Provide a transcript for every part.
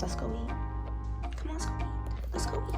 Let's go eat. Come on, let's go eat. Let's go eat.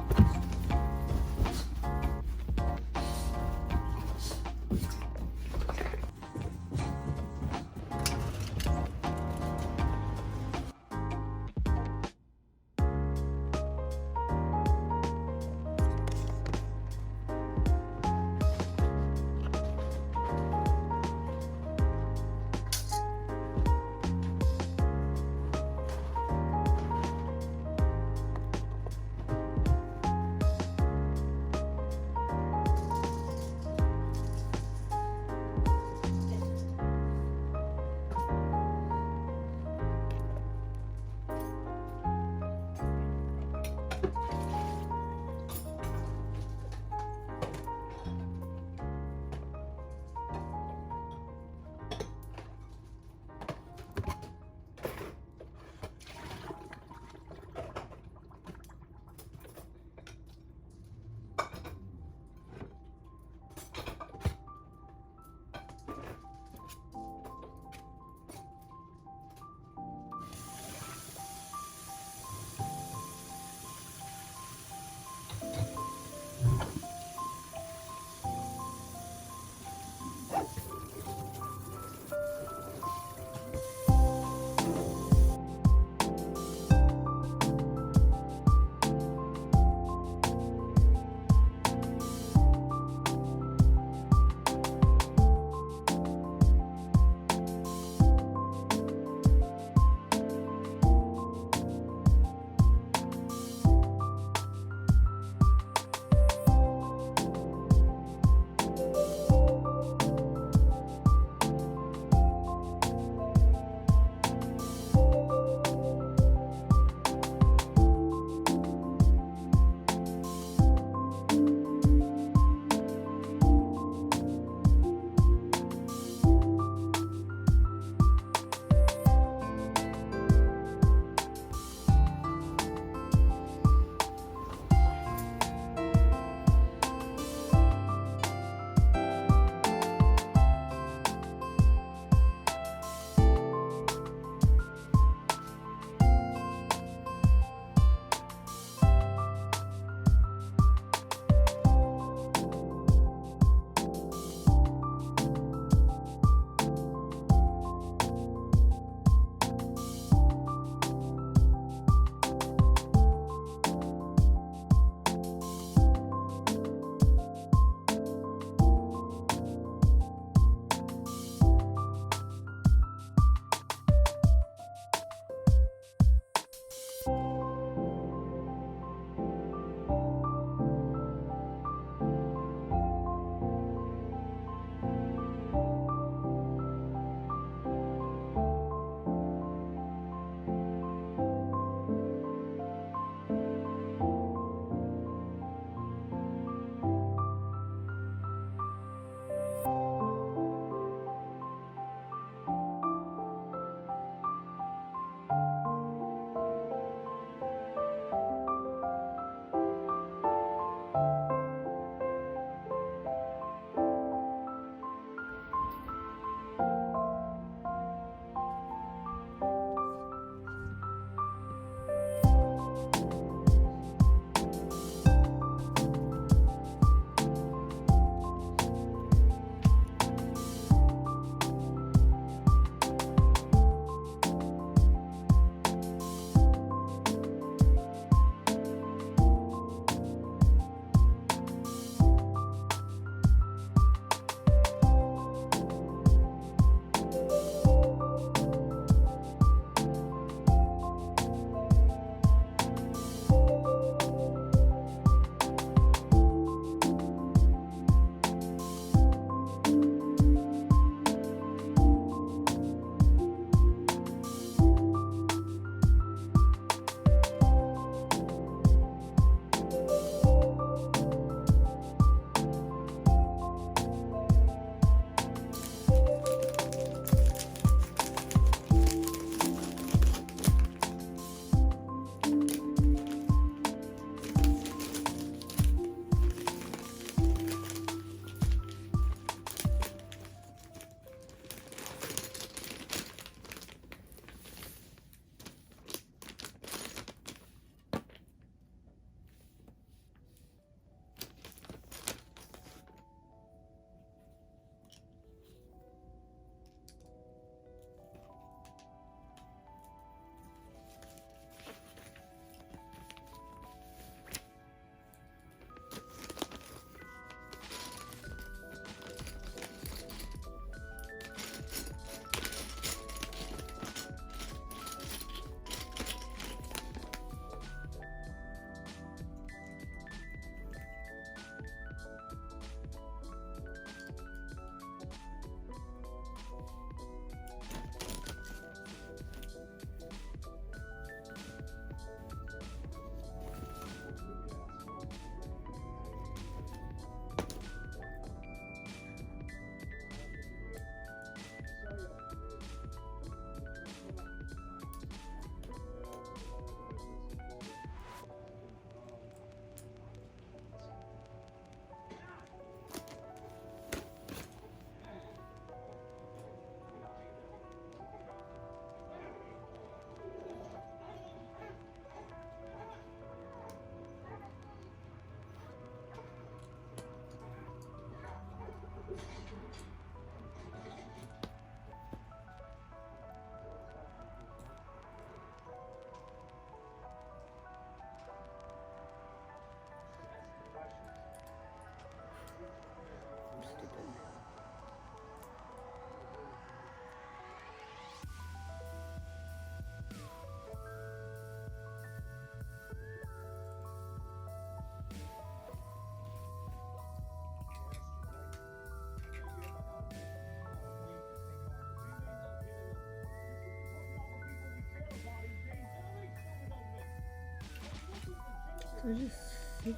So just sit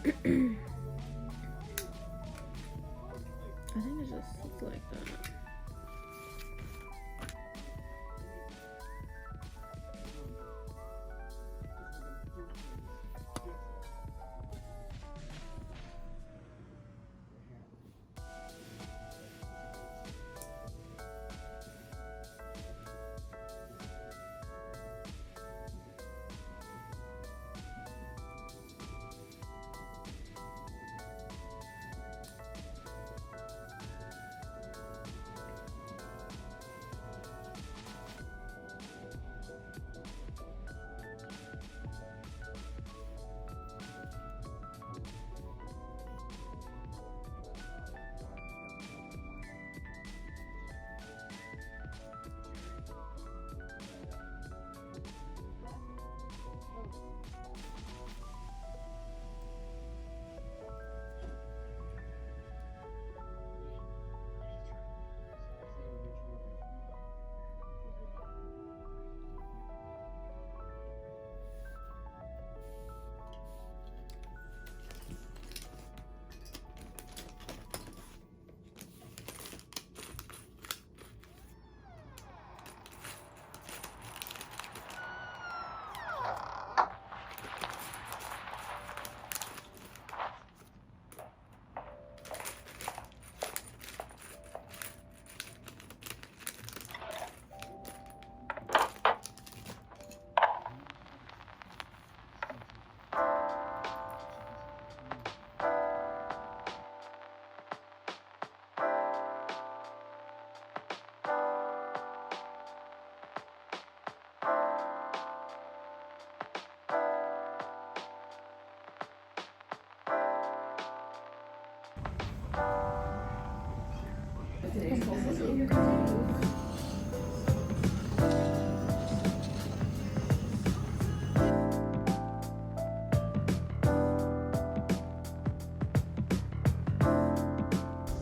I think it's just sit like that.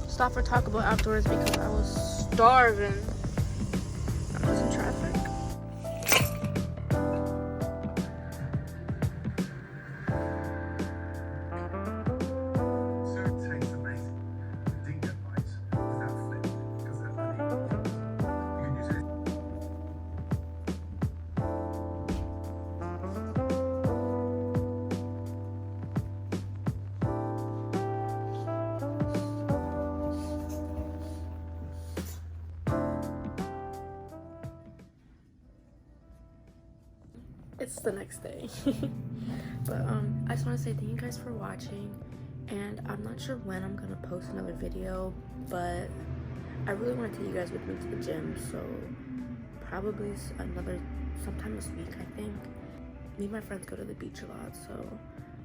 Stop for Taco Bell afterwards because I was starving. I'm just in traffic. It's the next day. But I just want to say thank you guys for watching, and I'm not sure when I'm gonna post another video, but I really want to take you guys with me to the gym, so probably sometime this week. I think me and my friends go to the beach a lot, so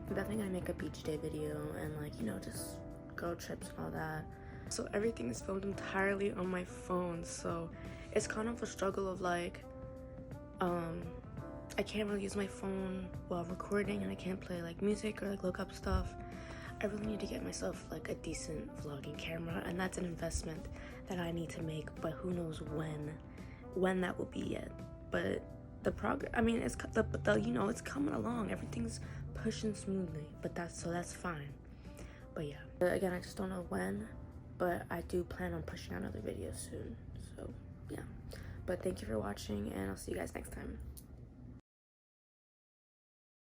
I'm definitely gonna make a beach day video and, like, you know, just girl trips and all that. So everything is filmed entirely on my phone, so it's kind of a struggle of, like, I can't really use my phone while recording, and I can't play like music or like look up stuff. I really need to get myself like a decent vlogging camera, and that's an investment that I need to make, but who knows when that will be yet. But the progress, I mean, it's you know, it's coming along. Everything's pushing smoothly, but that's fine. But yeah, again, I just don't know when, but I do plan on pushing out another video soon. So yeah, but thank you for watching, and I'll see you guys next time.